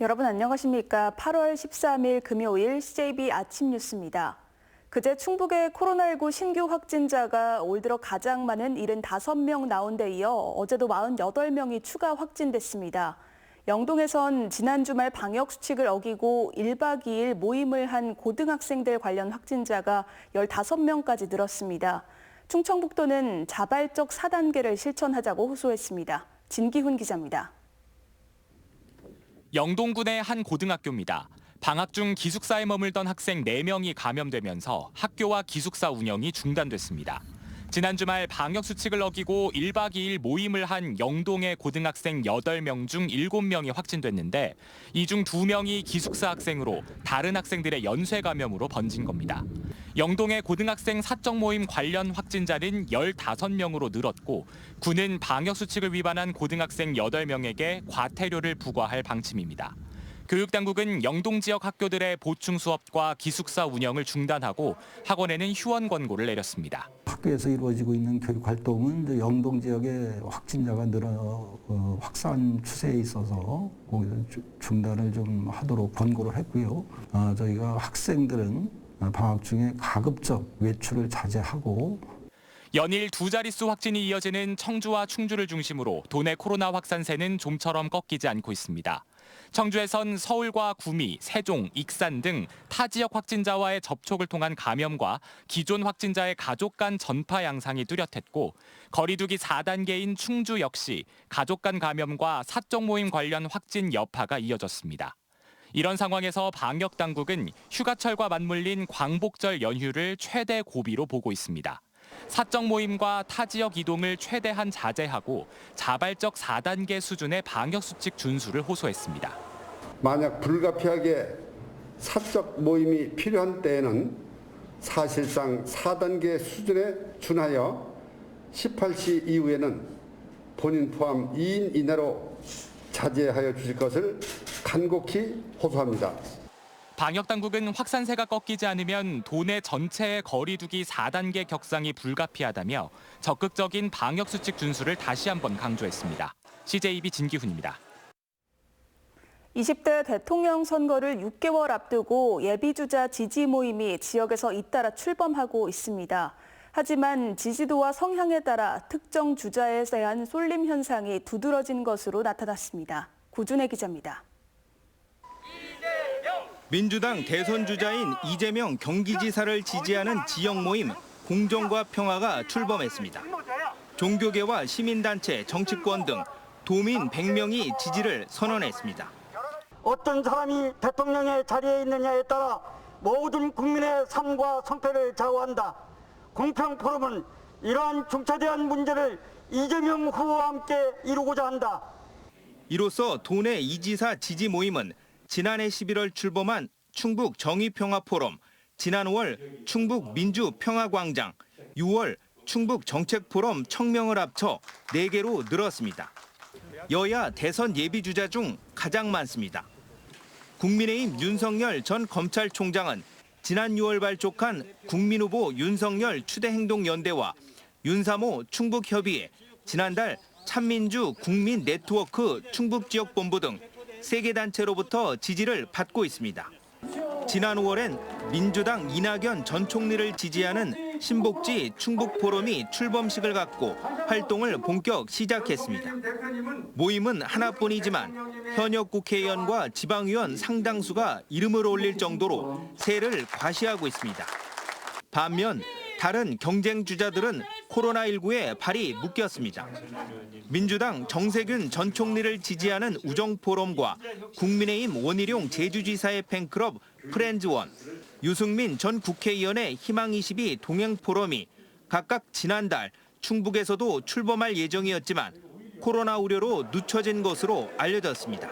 여러분 안녕하십니까? 8월 13일 금요일 CJB 아침 뉴스입니다. 그제 충북의 코로나19 신규 확진자가 올 들어 가장 많은 75명 나온 데 이어 어제도 48명이 추가 확진됐습니다. 영동에선 지난 주말 방역 수칙을 어기고 1박 2일 모임을 한 고등학생들 관련 확진자가 15명까지 늘었습니다. 충청북도는 자발적 4단계를 실천하자고 호소했습니다. 진기훈 기자입니다. 영동군의 한 고등학교입니다. 방학 중 기숙사에 머물던 학생 4명이 감염되면서 학교와 기숙사 운영이 중단됐습니다. 지난 주말 방역 수칙을 어기고 1박 2일 모임을 한 영동의 고등학생 8명 중 7명이 확진됐는데 이 중 2명이 기숙사 학생으로 다른 학생들의 연쇄 감염으로 번진 겁니다. 영동의 고등학생 사적 모임 관련 확진자는 15명으로 늘었고 군은 방역 수칙을 위반한 고등학생 8명에게 과태료를 부과할 방침입니다. 교육당국은 영동 지역 학교들의 보충 수업과 기숙사 운영을 중단하고 학원에는 휴원 권고를 내렸습니다. 학교에서 이루어지고 있는 교육 활동은 이제 영동 지역의 확진자가 확산 추세에 있어서 중단을 좀 하도록 권고를 했고요. 저희가 학생들은 방학 중에 가급적 외출을 자제하고 연일 2자릿수 확진이 이어지는 청주와 충주를 중심으로 도내 코로나 확산세는 좀처럼 꺾이지 않고 있습니다. 청주에선 서울과 구미, 세종, 익산 등 타 지역 확진자와의 접촉을 통한 감염과 기존 확진자의 가족 간 전파 양상이 뚜렷했고 거리두기 4단계인 충주 역시 가족 간 감염과 사적 모임 관련 확진 여파가 이어졌습니다. 이런 상황에서 방역 당국은 휴가철과 맞물린 광복절 연휴를 최대 고비로 보고 있습니다. 사적 모임과 타 지역 이동을 최대한 자제하고 자발적 4단계 수준의 방역 수칙 준수를 호소했습니다. 만약 불가피하게 사적 모임이 필요한 때에는 사실상 4단계 수준에 준하여 18시 이후에는 본인 포함 2인 이내로 자제하여 주실 것을 간곡히 호소합니다. 방역 당국은 확산세가 꺾이지 않으면 도내 전체의 거리두기 4단계 격상이 불가피하다며 적극적인 방역 수칙 준수를 다시 한번 강조했습니다. CJB 진기훈입니다. 20대 대통령 선거를 6개월 앞두고 예비주자 지지 모임이 지역에서 잇따라 출범하고 있습니다. 하지만 지지도와 성향에 따라 특정 주자에 대한 쏠림 현상이 두드러진 것으로 나타났습니다. 구준혜 기자입니다. 민주당 대선 주자인 이재명 경기지사를 지지하는 지역 모임 공정과 평화가 출범했습니다. 종교계와 시민단체, 정치권 등 도민 100명이 지지를 선언했습니다. 어떤 사람이 대통령의 자리에 있느냐에 따라 모든 국민의 삶과 성패를 좌우한다. 공평포럼은 이러한 중차대한 문제를 이재명 후보와 함께 이루고자 한다. 이로써 도내 이지사 지지 모임은 지난해 11월 출범한 충북 정의평화포럼, 지난 5월 충북 민주평화광장, 6월 충북 정책포럼 청명을 합쳐 4개로 늘었습니다. 여야 대선 예비주자 중 가장 많습니다. 국민의힘 윤석열 전 검찰총장은 지난 6월 발족한 국민후보 윤석열 추대행동연대와 윤삼호 충북협의회, 지난달 참민주 국민네트워크 충북지역본부 등 3개 단체로부터 지지를 받고 있습니다. 지난 5월엔 민주당 이낙연 전 총리를 지지하는 신복지 충북포럼이 출범식을 갖고 활동을 본격 시작했습니다. 모임은 하나뿐이지만 현역 국회의원과 지방의원 상당수가 이름을 올릴 정도로 세를 과시하고 있습니다. 반면 다른 경쟁 주자들은 코로나19에 발이 묶였습니다. 민주당 정세균 전 총리를 지지하는 우정포럼과 국민의힘 원희룡 제주지사의 팬클럽 프렌즈원, 유승민 전 국회의원의 희망22 동행포럼이 각각 지난달 충북에서도 출범할 예정이었지만 코로나 우려로 늦춰진 것으로 알려졌습니다.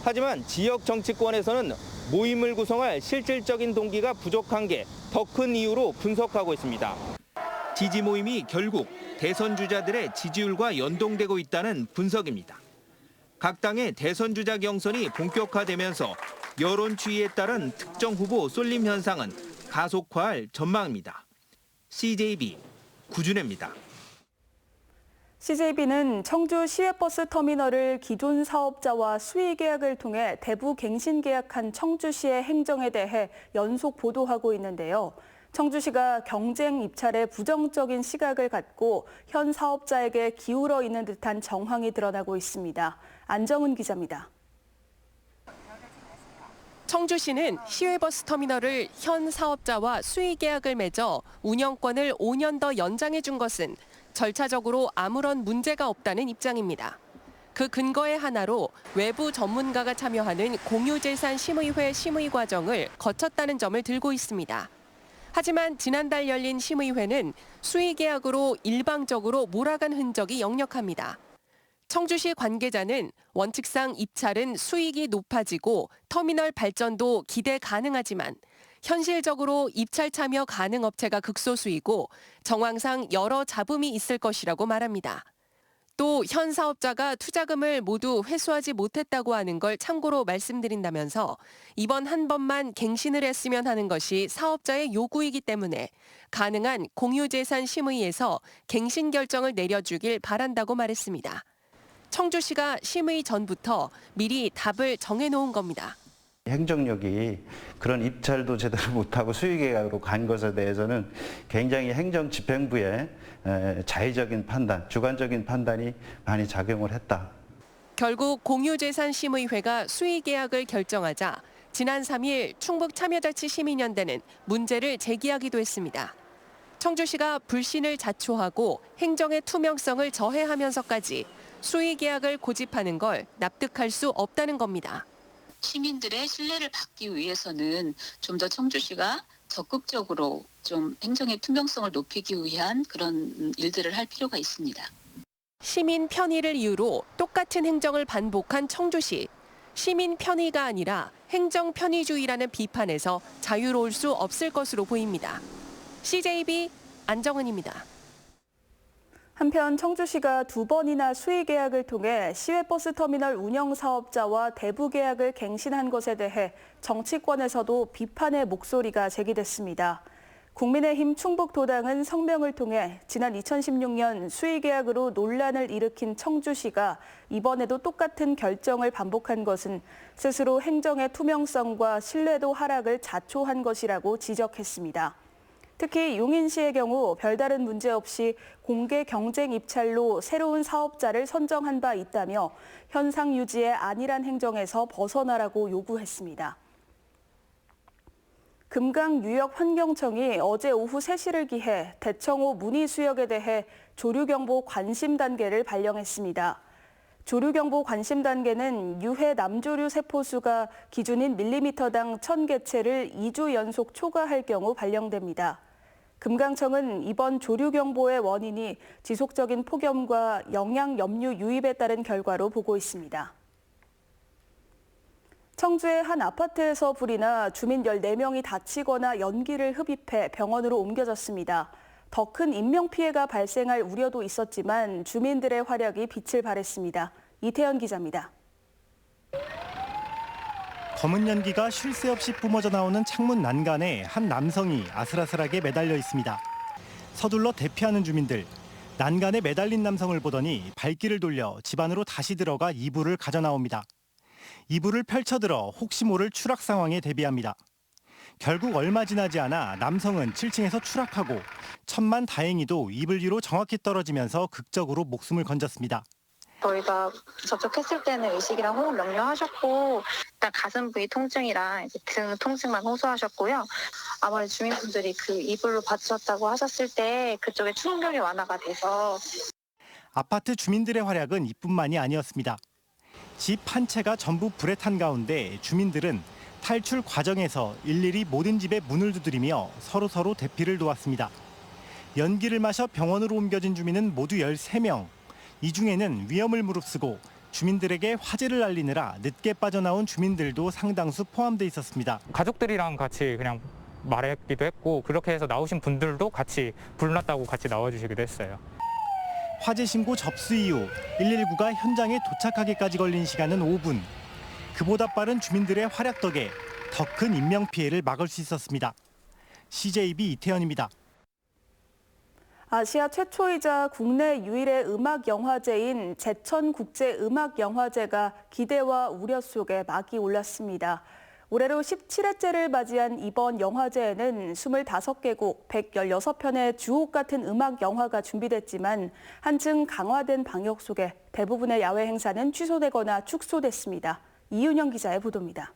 하지만 지역 정치권에서는 모임을 구성할 실질적인 동기가 부족한 게 더 큰 이유로 분석하고 있습니다. 지지 모임이 결국 대선 주자들의 지지율과 연동되고 있다는 분석입니다. 각 당의 대선 주자 경선이 본격화되면서 여론 추이에 따른 특정 후보 쏠림 현상은 가속화할 전망입니다. CJB 구준혜입니다. CJB는 청주 시외버스 터미널을 기존 사업자와 수의 계약을 통해 대부 갱신 계약한 청주시의 행정에 대해 연속 보도하고 있는데요. 청주시가 경쟁 입찰에 부정적인 시각을 갖고 현 사업자에게 기울어 있는 듯한 정황이 드러나고 있습니다. 안정은 기자입니다. 청주시는 시외버스 터미널을 현 사업자와 수의 계약을 맺어 운영권을 5년 더 연장해 준 것은 절차적으로 아무런 문제가 없다는 입장입니다. 그 근거의 하나로 외부 전문가가 참여하는 공유재산 심의회 심의 과정을 거쳤다는 점을 들고 있습니다. 하지만 지난달 열린 심의회는 수의 계약으로 일방적으로 몰아간 흔적이 역력합니다. 청주시 관계자는 원칙상 입찰은 수익이 높아지고 터미널 발전도 기대 가능하지만 현실적으로 입찰 참여 가능 업체가 극소수이고 정황상 여러 잡음이 있을 것이라고 말합니다. 또 현 사업자가 투자금을 모두 회수하지 못했다고 하는 걸 참고로 말씀드린다면서 이번 한 번만 갱신을 했으면 하는 것이 사업자의 요구이기 때문에 가능한 공유재산 심의에서 갱신 결정을 내려주길 바란다고 말했습니다. 청주시가 심의 전부터 미리 답을 정해놓은 겁니다. 행정력이 그런 입찰도 제대로 못하고 수의계약으로 간 것에 대해서는 굉장히 행정집행부의 자의적인 판단, 주관적인 판단이 많이 작용을 했다. 결국 공유재산심의회가 수의계약을 결정하자 지난 3일 충북참여자치시민연대는 문제를 제기하기도 했습니다. 청주시가 불신을 자초하고 행정의 투명성을 저해하면서까지 수의계약을 고집하는 걸 납득할 수 없다는 겁니다. 시민들의 신뢰를 받기 위해서는 좀 더 청주시가 적극적으로 좀 행정의 투명성을 높이기 위한 그런 일들을 할 필요가 있습니다. 시민 편의를 이유로 똑같은 행정을 반복한 청주시. 시민 편의가 아니라 행정 편의주의라는 비판에서 자유로울 수 없을 것으로 보입니다. CJB 안정은입니다. 한편 청주시가 2번이나 수의 계약을 통해 시외버스 터미널 운영 사업자와 대부 계약을 갱신한 것에 대해 정치권에서도 비판의 목소리가 제기됐습니다. 국민의힘 충북도당은 성명을 통해 지난 2016년 수의 계약으로 논란을 일으킨 청주시가 이번에도 똑같은 결정을 반복한 것은 스스로 행정의 투명성과 신뢰도 하락을 자초한 것이라고 지적했습니다. 특히 용인시의 경우 별다른 문제 없이 공개 경쟁 입찰로 새로운 사업자를 선정한 바 있다며 현상 유지의 안일한 행정에서 벗어나라고 요구했습니다. 금강유역환경청이 어제 오후 3시를 기해 대청호 문의수역에 대해 조류경보 관심 단계를 발령했습니다. 조류경보 관심 단계는 유해 남조류 세포수가 기준인 밀리미터당 1000개체를 2주 연속 초과할 경우 발령됩니다. 금강청은 이번 조류경보의 원인이 지속적인 폭염과 영양 염류 유입에 따른 결과로 보고 있습니다. 청주의 한 아파트에서 불이 나 주민 14명이 다치거나 연기를 흡입해 병원으로 옮겨졌습니다. 더 큰 인명피해가 발생할 우려도 있었지만 주민들의 활약이 빛을 발했습니다. 이태현 기자입니다. 검은 연기가 쉴 새 없이 뿜어져 나오는 창문 난간에 한 남성이 아슬아슬하게 매달려 있습니다. 서둘러 대피하는 주민들. 난간에 매달린 남성을 보더니 발길을 돌려 집 안으로 다시 들어가 이불을 가져 나옵니다. 이불을 펼쳐들어 혹시 모를 추락 상황에 대비합니다. 결국 얼마 지나지 않아 남성은 7층에서 추락하고 천만 다행히도 이불 위로 정확히 떨어지면서 극적으로 목숨을 건졌습니다. 저희가 접촉했을 때는 의식이랑 호흡 명료하셨고 일단 가슴 부위 통증이랑 이제 등 통증만 호소하셨고요. 아무래도 주민분들이 그 이불로 받으셨다고 하셨을 때 그쪽에 충격이 완화가 돼서 아파트 주민들의 활약은 이뿐만이 아니었습니다. 집 한 채가 전부 불에 탄 가운데 주민들은 탈출 과정에서 일일이 모든 집에 문을 두드리며 서로 대피를 도왔습니다. 연기를 마셔 병원으로 옮겨진 주민은 모두 13명. 이 중에는 위험을 무릅쓰고 주민들에게 화재를 알리느라 늦게 빠져나온 주민들도 상당수 포함돼 있었습니다. 가족들이랑 같이 그냥 말했기도 했고 그렇게 해서 나오신 분들도 같이 불났다고 같이 나와주시기도 했어요. 화재 신고 접수 이후 119가 현장에 도착하기까지 걸린 시간은 5분. 그보다 빠른 주민들의 활약 덕에 더 큰 인명피해를 막을 수 있었습니다. CJB 이태현입니다. 아시아 최초이자 국내 유일의 음악영화제인 제천국제음악영화제가 기대와 우려 속에 막이 올랐습니다. 올해로 17회째를 맞이한 이번 영화제에는 25개국 116편의 주옥 같은 음악 영화가 준비됐지만 한층 강화된 방역 속에 대부분의 야외 행사는 취소되거나 축소됐습니다. 이윤영 기자의 보도입니다.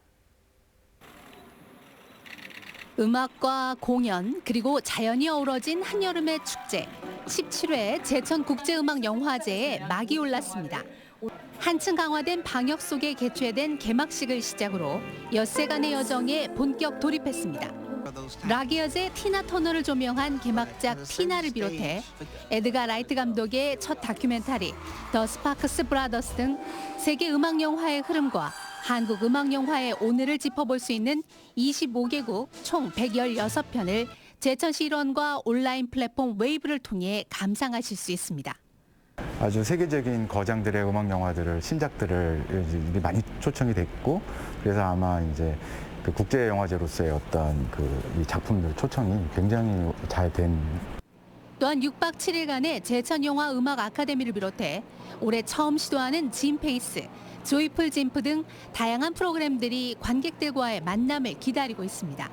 음악과 공연 그리고 자연이 어우러진 한여름의 축제 17회 제천국제음악영화제에 막이 올랐습니다. 한층 강화된 방역 속에 개최된 개막식을 시작으로 엿새간의 여정에 본격 돌입했습니다. 락이어즈의 티나 터너를 조명한 개막작 티나를 비롯해 에드가 라이트 감독의 첫 다큐멘터리 더 스파크스 브라더스 등 세계 음악 영화의 흐름과 한국 음악 영화의 오늘을 짚어볼 수 있는 25개국 총 116편을 제천시 일원과 온라인 플랫폼 웨이브를 통해 감상하실 수 있습니다. 아주 세계적인 거장들의 음악 영화들을 신작들을 많이 초청이 됐고 그래서 아마 이제 그 국제 영화제로서의 어떤 이 작품들 초청이 굉장히 잘 된. 또한 6박 7일간의 제천영화 음악 아카데미를 비롯해 올해 처음 시도하는 진페이스, 조이풀 진프 등 다양한 프로그램들이 관객들과의 만남을 기다리고 있습니다.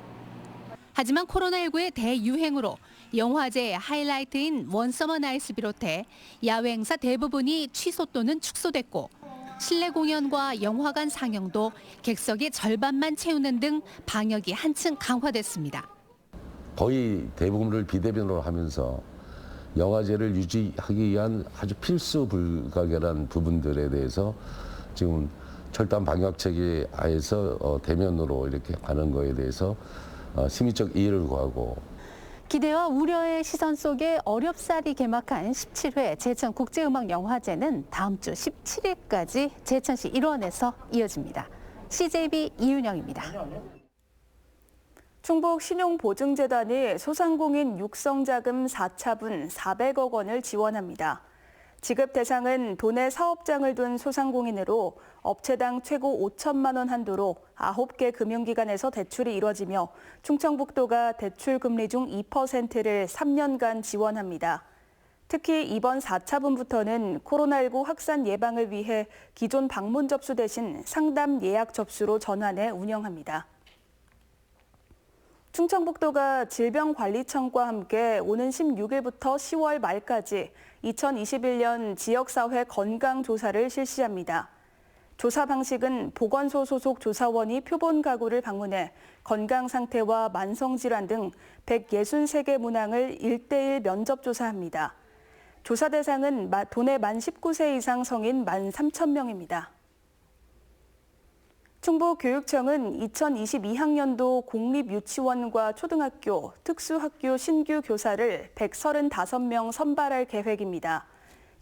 하지만 코로나19의 대유행으로 영화제의 하이라이트인 원서머 나잇을 비롯해 야외 행사 대부분이 취소 또는 축소됐고 실내 공연과 영화관 상영도 객석의 절반만 채우는 등 방역이 한층 강화됐습니다. 거의 대부분을 비대면으로 하면서 영화제를 유지하기 위한 아주 필수 불가결한 부분들에 대해서 지금 철저한 방역 체계 하에서 대면으로 이렇게 가는 거에 대해서 심의적 이해를 구하고 기대와 우려의 시선 속에 어렵사리 개막한 17회 제천국제음악영화제는 다음 주 17일까지 제천시 일원에서 이어집니다. CJB 이윤영입니다. 충북신용보증재단이 소상공인 육성자금 4차분 400억 원을 지원합니다. 지급 대상은 도내 사업장을 둔 소상공인으로 업체당 최고 5천만 원 한도로 9개 금융기관에서 대출이 이뤄지며 충청북도가 대출 금리 중 2%를 3년간 지원합니다. 특히 이번 4차분부터는 코로나19 확산 예방을 위해 기존 방문 접수 대신 상담 예약 접수로 전환해 운영합니다. 충청북도가 질병관리청과 함께 오는 16일부터 10월 말까지 2021년 지역사회 건강조사를 실시합니다. 조사 방식은 보건소 소속 조사원이 표본 가구를 방문해 건강 상태와 만성질환 등 163개 문항을 1:1 면접 조사합니다. 조사 대상은 도내 만 19세 이상 성인 13,000명입니다. 충북교육청은 2022학년도 공립유치원과 초등학교, 특수학교 신규 교사를 135명 선발할 계획입니다.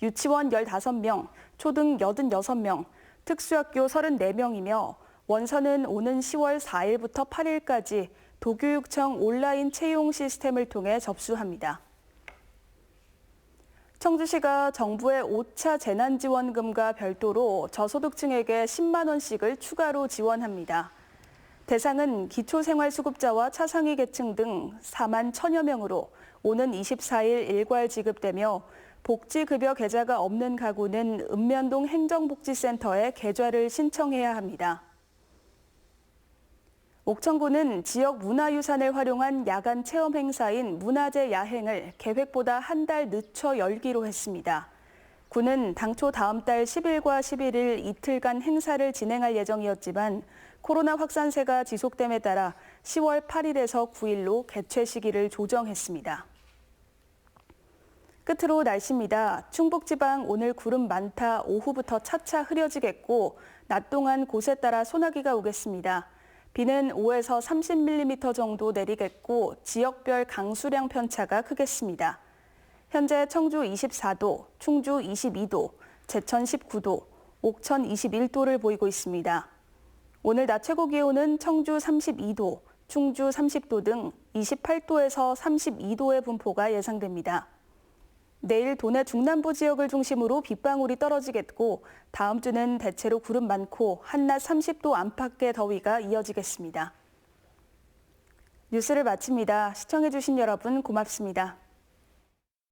유치원 15명, 초등 86명, 특수학교 34명이며 원서는 오는 10월 4일부터 8일까지 도교육청 온라인 채용 시스템을 통해 접수합니다. 청주시가 정부의 5차 재난지원금과 별도로 저소득층에게 10만 원씩을 추가로 지원합니다. 대상은 기초생활수급자와 차상위 계층 등 4만 1,000여 명으로 오는 24일 일괄 지급되며 복지급여 계좌가 없는 가구는 읍면동 행정복지센터에 계좌를 신청해야 합니다. 옥천구는 지역 문화유산을 활용한 야간 체험 행사인 문화제 야행을 계획보다 한 달 늦춰 열기로 했습니다. 구는 당초 다음 달 10일과 11일 이틀간 행사를 진행할 예정이었지만 코로나 확산세가 지속됨에 따라 10월 8일에서 9일로 개최 시기를 조정했습니다. 끝으로 날씨입니다. 충북지방 오늘 구름 많다 오후부터 차차 흐려지겠고 낮 동안 곳에 따라 소나기가 오겠습니다. 비는 5에서 30mm 정도 내리겠고 지역별 강수량 편차가 크겠습니다. 현재 청주 24도, 충주 22도, 제천 19도, 옥천 21도를 보이고 있습니다. 오늘 낮 최고 기온은 청주 32도, 충주 30도 등 28도에서 32도의 분포가 예상됩니다. 내일 도내 중남부 지역을 중심으로 빗방울이 떨어지겠고 다음 주는 대체로 구름 많고 한낮 30도 안팎의 더위가 이어지겠습니다. 뉴스를 마칩니다. 시청해주신 여러분 고맙습니다.